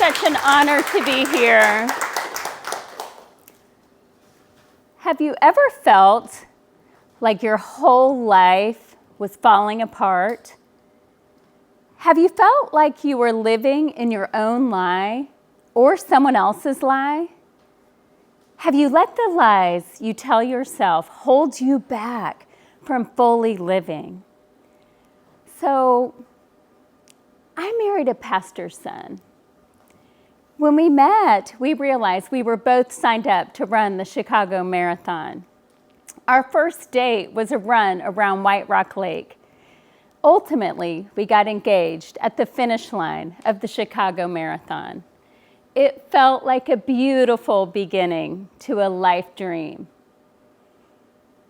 such an honor to be here. Have you ever felt like your whole life was falling apart? Have you felt like you were living in your own lie or someone else's lie? Have you let the lies you tell yourself hold you back from fully living? So, I married a pastor's son. When we met, we realized we were both signed up to run the Chicago Marathon. Our first date was a run around White Rock Lake. Ultimately, we got engaged at the finish line of the Chicago Marathon. It felt like a beautiful beginning to a life dream.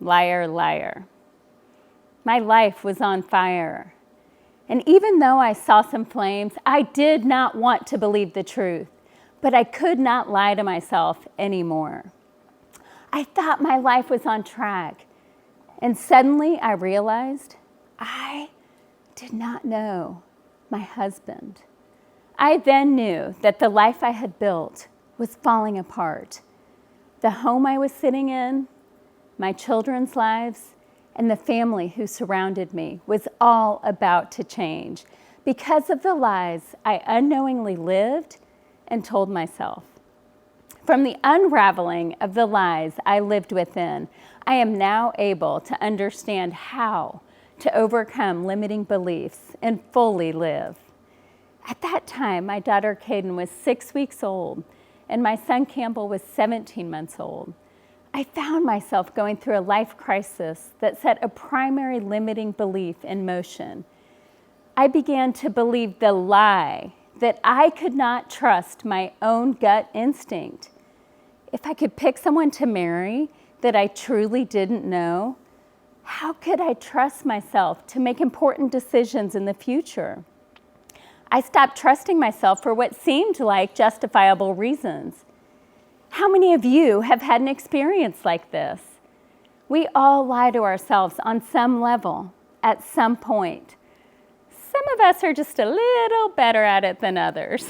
Liar, liar. My life was on fire. And even though I saw some flames, I did not want to believe the truth, but I could not lie to myself anymore. I thought my life was on track, and suddenly I realized I did not know my husband. I then knew that the life I had built was falling apart. The home I was sitting in, my children's lives, and the family who surrounded me was all about to change because of the lies I unknowingly lived and told myself. From the unraveling of the lies I lived within, I am now able to understand how to overcome limiting beliefs and fully live. At that time, my daughter Caden was 6 weeks old, and my son Campbell was 17 months old. I found myself going through a life crisis that set a primary limiting belief in motion. I began to believe the lie that I could not trust my own gut instinct. If I could pick someone to marry that I truly didn't know, how could I trust myself to make important decisions in the future? I stopped trusting myself for what seemed like justifiable reasons. How many of you have had an experience like this? We all lie to ourselves on some level, at some point. Some of us are just a little better at it than others.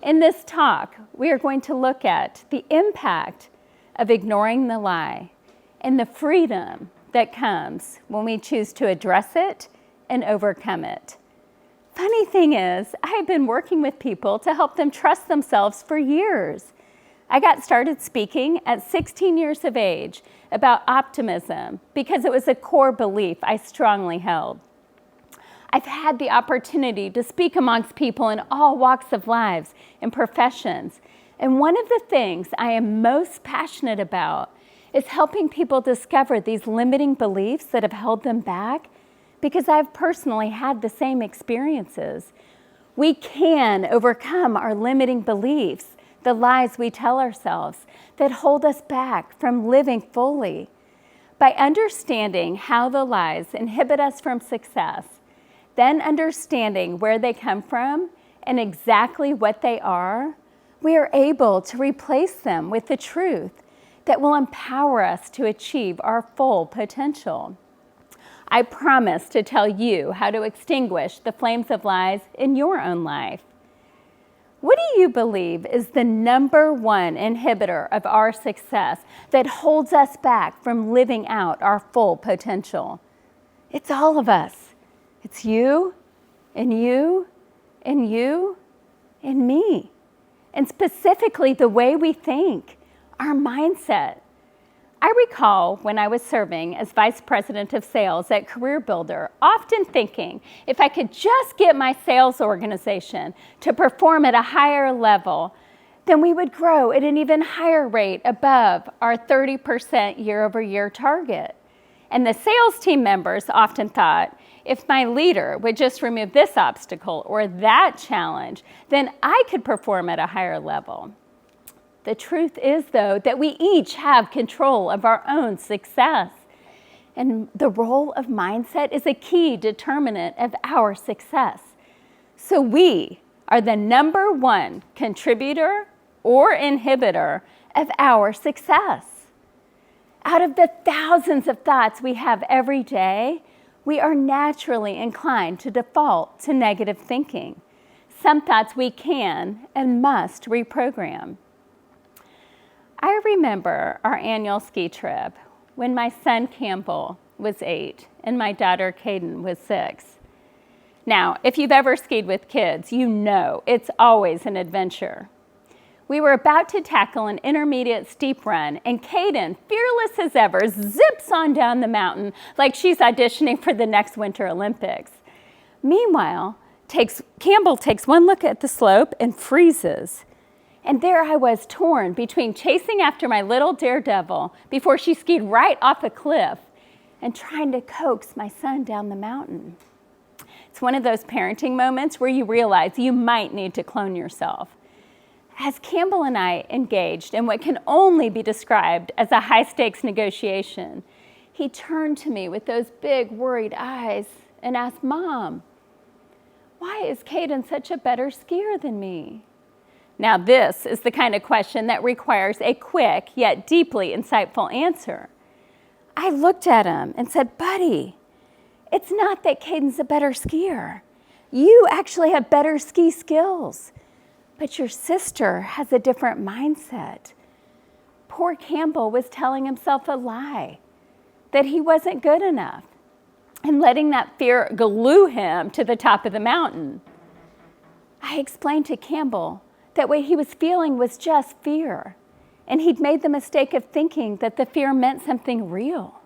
In this talk, we are going to look at the impact of ignoring the lie and the freedom that comes when we choose to address it and overcome it. Funny thing is, I've been working with people to help them trust themselves for years. I got started speaking at 16 years of age about optimism because it was a core belief I strongly held. I've had the opportunity to speak amongst people in all walks of lives and professions. And one of the things I am most passionate about is helping people discover these limiting beliefs that have held them back, because I've personally had the same experiences. We can overcome our limiting beliefs, the lies we tell ourselves that hold us back from living fully. By understanding how the lies inhibit us from success, then understanding where they come from and exactly what they are, we are able to replace them with the truth that will empower us to achieve our full potential. I promise to tell you how to extinguish the flames of lies in your own life. What do you believe is the number one inhibitor of our success that holds us back from living out our full potential? It's all of us. It's you, and you, and you, and me. And specifically the way we think, our mindset. I recall when I was serving as Vice President of Sales at Career Builder, often thinking if I could just get my sales organization to perform at a higher level, then we would grow at an even higher rate above our 30% year-over-year target. And the sales team members often thought, if my leader would just remove this obstacle or that challenge, then I could perform at a higher level. The truth is, though, that we each have control of our own success. And the role of mindset is a key determinant of our success. So we are the number one contributor or inhibitor of our success. Out of the thousands of thoughts we have every day, we are naturally inclined to default to negative thinking. Some thoughts we can and must reprogram. I remember our annual ski trip when my son Campbell was 8 and my daughter Caden was 6. Now, if you've ever skied with kids, you know it's always an adventure. We were about to tackle an intermediate steep run, and Caden, fearless as ever, zips on down the mountain like she's auditioning for the next Winter Olympics. Meanwhile, Campbell takes one look at the slope and freezes. And there I was, torn between chasing after my little daredevil before she skied right off a cliff and trying to coax my son down the mountain. It's one of those parenting moments where you realize you might need to clone yourself. As Campbell and I engaged in what can only be described as a high-stakes negotiation, he turned to me with those big, worried eyes and asked, "Mom, why is Caden such a better skier than me?" Now, this is the kind of question that requires a quick yet deeply insightful answer. I looked at him and said, "Buddy, it's not that Caden's a better skier. You actually have better ski skills. But your sister has a different mindset." Poor Campbell was telling himself a lie, that he wasn't good enough, and letting that fear glue him to the top of the mountain. I explained to Campbell that what he was feeling was just fear, and he'd made the mistake of thinking that the fear meant something real,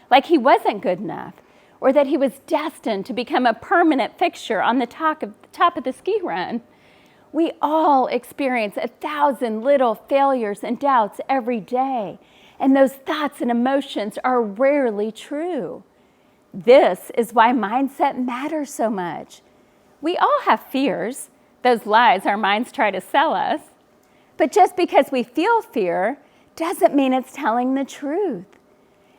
like he wasn't good enough, or that he was destined to become a permanent fixture on the top of the ski run. We all experience 1,000 little failures and doubts every day, and those thoughts and emotions are rarely true. This is why mindset matters so much. We all have fears, those lies our minds try to sell us, but just because we feel fear doesn't mean it's telling the truth.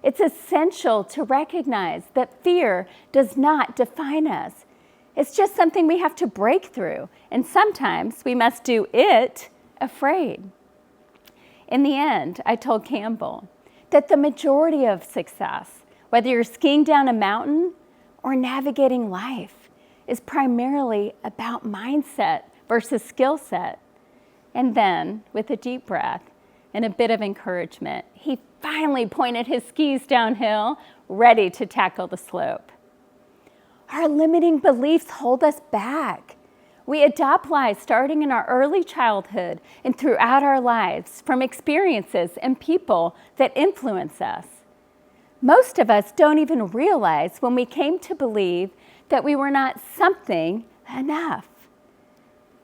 It's essential to recognize that fear does not define us. It's just something we have to break through, and sometimes we must do it afraid. In the end, I told Campbell that the majority of success, whether you're skiing down a mountain or navigating life, is primarily about mindset versus skill set. And then, with a deep breath and a bit of encouragement, he finally pointed his skis downhill, ready to tackle the slope. Our limiting beliefs hold us back. We adopt lies starting in our early childhood and throughout our lives from experiences and people that influence us. Most of us don't even realize when we came to believe that we were not something enough.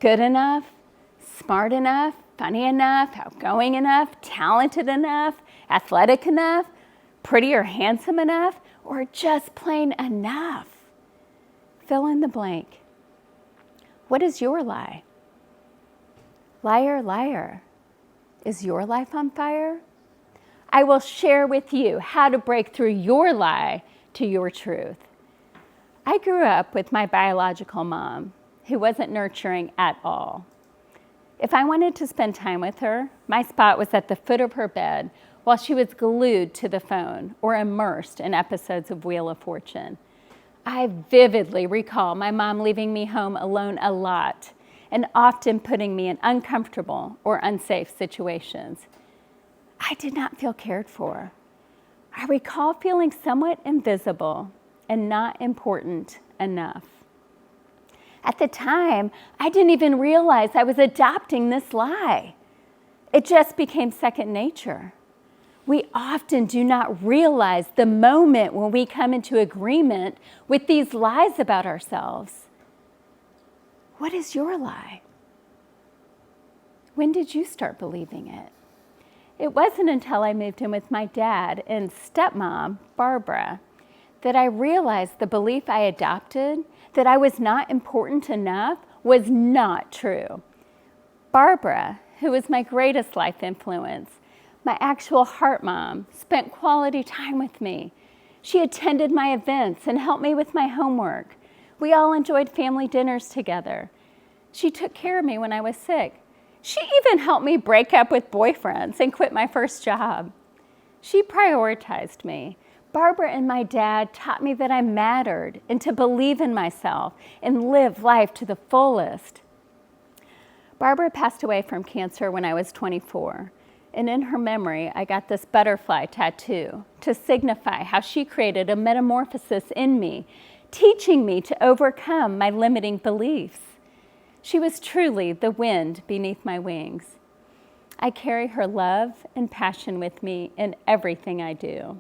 Good enough, smart enough, funny enough, outgoing enough, talented enough, athletic enough, pretty or handsome enough, or just plain enough. Fill in the blank. What is your lie? Liar, liar, is your life on fire? I will share with you how to break through your lie to your truth. I grew up with my biological mom, who wasn't nurturing at all. If I wanted to spend time with her, my spot was at the foot of her bed while she was glued to the phone or immersed in episodes of Wheel of Fortune. I vividly recall my mom leaving me home alone a lot and often putting me in uncomfortable or unsafe situations. I did not feel cared for. I recall feeling somewhat invisible and not important enough. At the time, I didn't even realize I was adopting this lie. It just became second nature. We often do not realize the moment when we come into agreement with these lies about ourselves. What is your lie? When did you start believing it? It wasn't until I moved in with my dad and stepmom, Barbara, that I realized the belief I adopted, that I was not important enough, was not true. Barbara, who was my greatest life influence, my actual heart mom, spent quality time with me. She attended my events and helped me with my homework. We all enjoyed family dinners together. She took care of me when I was sick. She even helped me break up with boyfriends and quit my first job. She prioritized me. Barbara and my dad taught me that I mattered and to believe in myself and live life to the fullest. Barbara passed away from cancer when I was 24. And in her memory, I got this butterfly tattoo to signify how she created a metamorphosis in me, teaching me to overcome my limiting beliefs. She was truly the wind beneath my wings. I carry her love and passion with me in everything I do.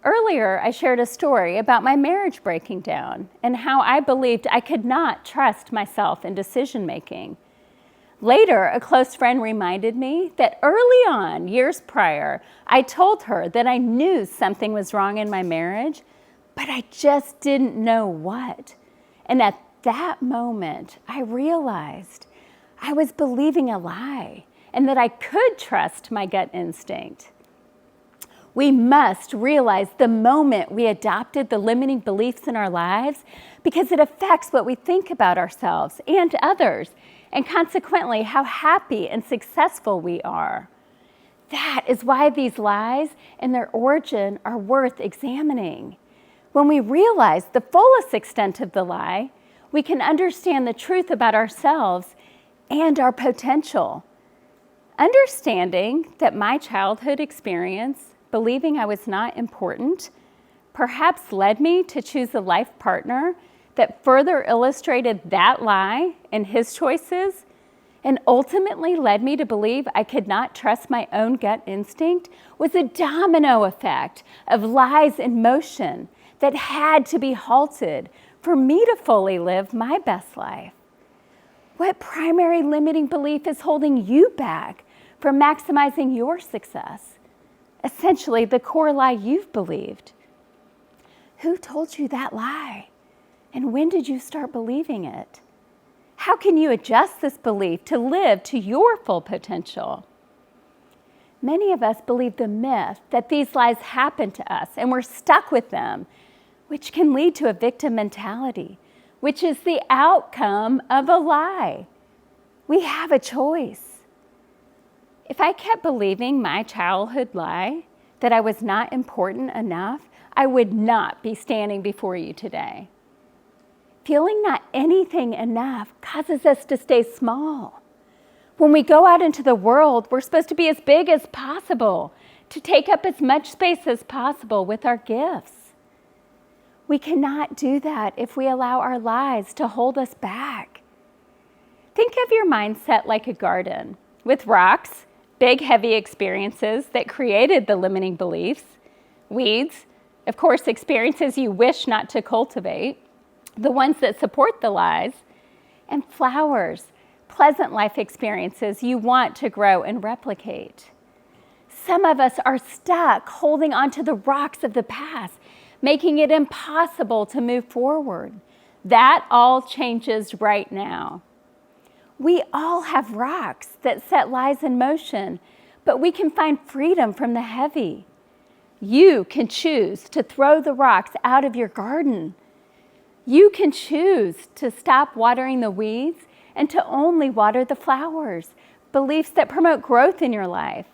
Earlier, I shared a story about my marriage breaking down and how I believed I could not trust myself in decision-making. Later, a close friend reminded me that early on, years prior, I told her that I knew something was wrong in my marriage, but I just didn't know what. And at that moment, I realized I was believing a lie and that I could trust my gut instinct. We must realize the moment we adopted the limiting beliefs in our lives because it affects what we think about ourselves and others, and consequently how happy and successful we are. That is why these lies and their origin are worth examining. When we realize the fullest extent of the lie, we can understand the truth about ourselves and our potential. Understanding that my childhood experience, believing I was not important, perhaps led me to choose a life partner that further illustrated that lie and his choices, and ultimately led me to believe I could not trust my own gut instinct, was a domino effect of lies in motion that had to be halted for me to fully live my best life. What primary limiting belief is holding you back from maximizing your success? Essentially, the core lie you've believed. Who told you that lie? And when did you start believing it? How can you adjust this belief to live to your full potential? Many of us believe the myth that these lies happen to us and we're stuck with them, which can lead to a victim mentality, which is the outcome of a lie. We have a choice. If I kept believing my childhood lie that I was not important enough, I would not be standing before you today. Feeling not anything enough causes us to stay small. When we go out into the world, we're supposed to be as big as possible, to take up as much space as possible with our gifts. We cannot do that if we allow our lies to hold us back. Think of your mindset like a garden with rocks, big, heavy experiences that created the limiting beliefs, weeds, of course, experiences you wish not to cultivate, the ones that support the lies, and flowers, pleasant life experiences you want to grow and replicate. Some of us are stuck holding onto the rocks of the past, making it impossible to move forward. That all changes right now. We all have rocks that set lies in motion, but we can find freedom from the heavy. You can choose to throw the rocks out of your garden. You can choose to stop watering the weeds and to only water the flowers, beliefs that promote growth in your life.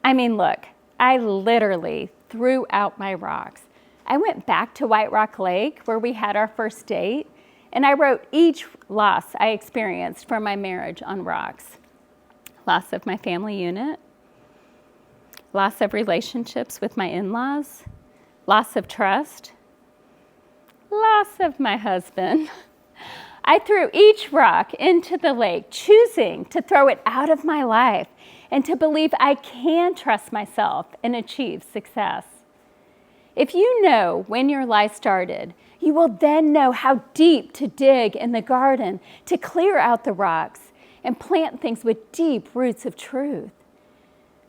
I mean, look, I literally threw out my rocks. I went back to White Rock Lake where we had our first date, and I wrote each loss I experienced from my marriage on rocks. Loss of my family unit, loss of relationships with my in-laws, loss of trust, loss of my husband. I threw each rock into the lake, choosing to throw it out of my life and to believe I can trust myself and achieve success. If you know when your lie started, you will then know how deep to dig in the garden to clear out the rocks and plant things with deep roots of truth.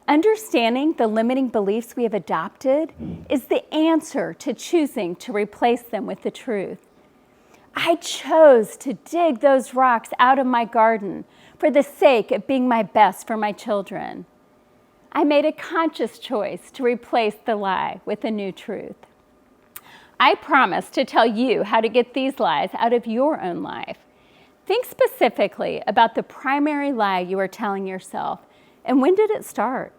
Understanding the limiting beliefs we have adopted is the answer to choosing to replace them with the truth. I chose to dig those rocks out of my garden for the sake of being my best for my children. I made a conscious choice to replace the lie with a new truth. I promise to tell you how to get these lies out of your own life. Think specifically about the primary lie you are telling yourself and when did it start?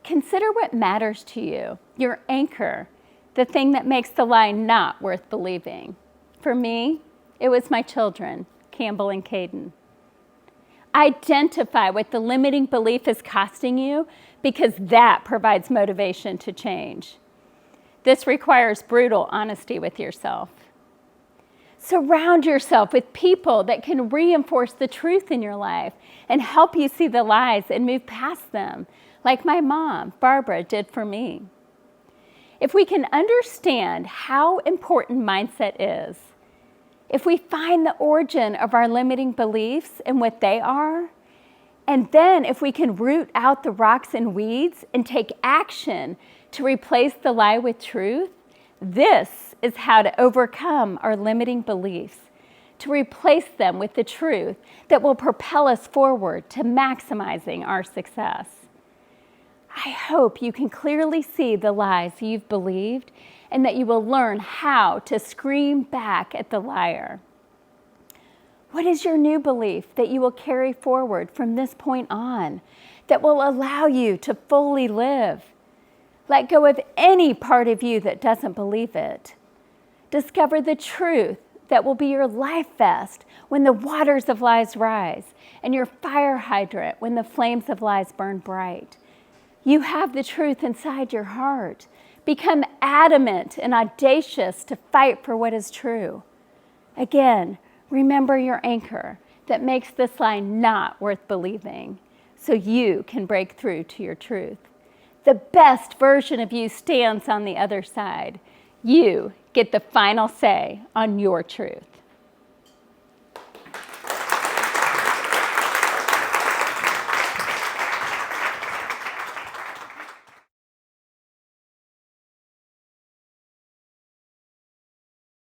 Consider what matters to you, your anchor, the thing that makes the lie not worth believing. For me, it was my children, Campbell and Caden. Identify what the limiting belief is costing you, because that provides motivation to change. This requires brutal honesty with yourself. Surround yourself with people that can reinforce the truth in your life and help you see the lies and move past them, like my mom, Barbara, did for me. If we can understand how important mindset is, if we find the origin of our limiting beliefs and what they are, and then if we can root out the rocks and weeds and take action to replace the lie with truth, this is how to overcome our limiting beliefs, to replace them with the truth that will propel us forward to maximizing our success. I hope you can clearly see the lies you've believed and that you will learn how to scream back at the liar. What is your new belief that you will carry forward from this point on that will allow you to fully live? Let go of any part of you that doesn't believe it. Discover the truth that will be your life vest when the waters of lies rise, and your fire hydrant when the flames of lies burn bright. You have the truth inside your heart. Become adamant and audacious to fight for what is true. Again, remember your anchor that makes this lie not worth believing, so you can break through to your truth. The best version of you stands on the other side. You get the final say on your truth.